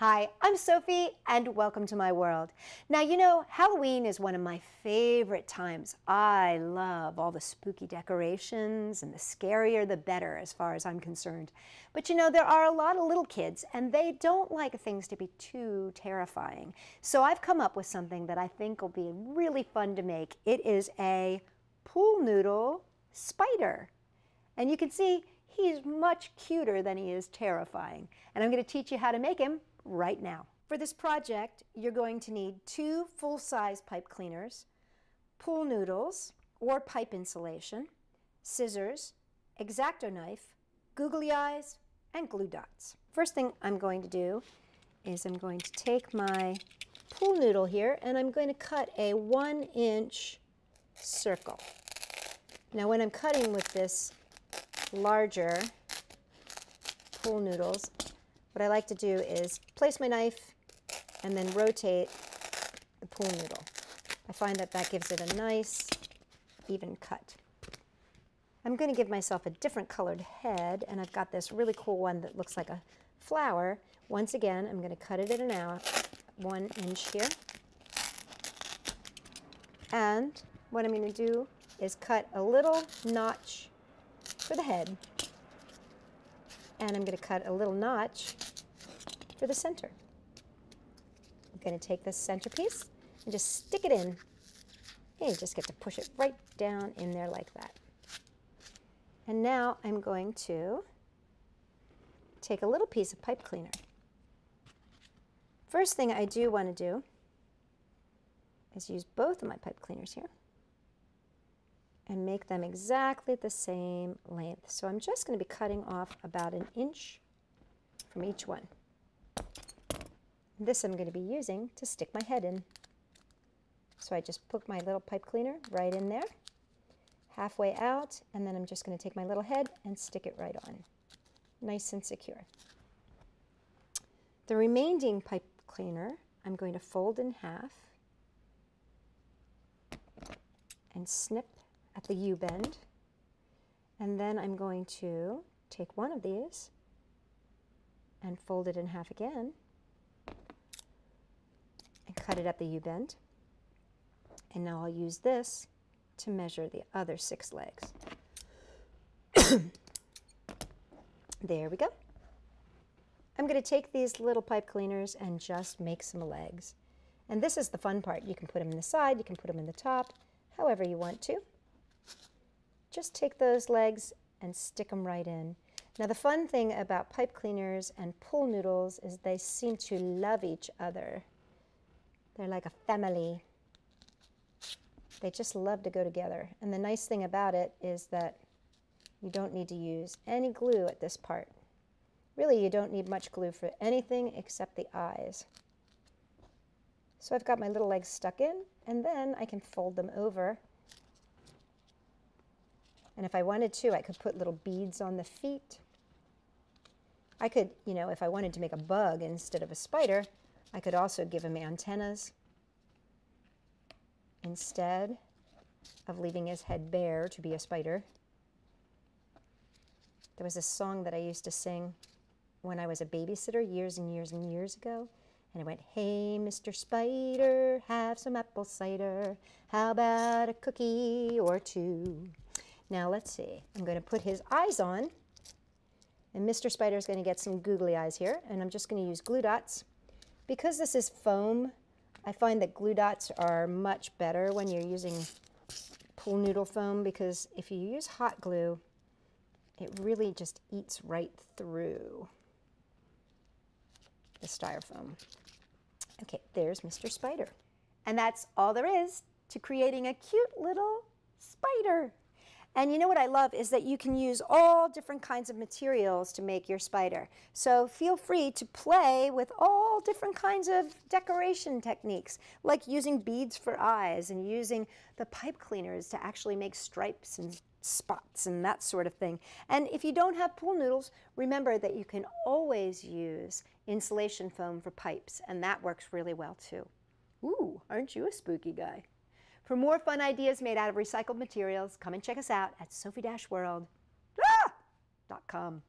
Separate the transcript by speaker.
Speaker 1: Hi, I'm Sophie and welcome to my world. Now, you know, Halloween is one of my favorite times. I love all the spooky decorations, and the scarier the better as far as I'm concerned. But you know, there are a lot of little kids and they don't like things to be too terrifying. So I've come up with something that I think will be really fun to make. It is a pool noodle spider. And you can see he's much cuter than he is terrifying. And I'm going to teach you how to make him right now. For this project, you're going to need 2 full-size pipe cleaners, pool noodles or pipe insulation, scissors, X-Acto knife, googly eyes, and glue dots. First thing I'm going to do is I'm going to take my pool noodle here and I'm going to cut a 1-inch circle. Now when I'm cutting with this larger pool noodles, what I like to do is place my knife and then rotate the pool noodle. I find that that gives it a nice, even cut. I'm going to give myself a different colored head, and I've got this really cool one that looks like a flower. Once again, I'm going to cut it in an hour, 1 inch here. And what I'm going to do is cut a little notch for the head. And I'm going to cut a little notch for the center. I'm going to take this centerpiece and just stick it in. And you just get to push it right down in there like that. And now I'm going to take a little piece of pipe cleaner. First thing I do want to do is use both of my pipe cleaners here and make them exactly the same length. So I'm just going to be cutting off about 1 inch from each one. This I'm going to be using to stick my head in. So I just put my little pipe cleaner right in there, halfway out, and then I'm just going to take my little head and stick it right on. Nice and secure. The remaining pipe cleaner I'm going to fold in half and snip at the U-bend, and then I'm going to take one of these and fold it in half again and cut it at the U-bend, and now I'll use this to measure the other 6 legs. There we go. I'm going to take these little pipe cleaners and just make some legs, and this is the fun part. You can put them in the side, you can put them in the top, however you want to. Just take those legs and stick them right in. Now the fun thing about pipe cleaners and pool noodles is they seem to love each other. They're like a family. They just love to go together. And the nice thing about it is that you don't need to use any glue at this part. Really, you don't need much glue for anything except the eyes. So I've got my little legs stuck in, and then I can fold them over. And if I wanted to, I could put little beads on the feet. I could, you know, if I wanted to make a bug instead of a spider, I could also give him antennas instead of leaving his head bare to be a spider. There was a song that I used to sing when I was a babysitter years and years and years ago. And it went, "Hey, Mr. Spider, have some apple cider. How about a cookie or 2? Now let's see, I'm going to put his eyes on, and Mr. Spider is going to get some googly eyes here, and I'm just going to use glue dots. Because this is foam, I find that glue dots are much better when you're using pool noodle foam, because if you use hot glue, it really just eats right through the styrofoam. Okay, there's Mr. Spider. And that's all there is to creating a cute little spider. And you know what I love is that you can use all different kinds of materials to make your spider. So feel free to play with all different kinds of decoration techniques, like using beads for eyes and using the pipe cleaners to actually make stripes and spots and that sort of thing. And if you don't have pool noodles, remember that you can always use insulation foam for pipes, and that works really well too. Ooh, aren't you a spooky guy? For more fun ideas made out of recycled materials, come and check us out at Sophie-World.com.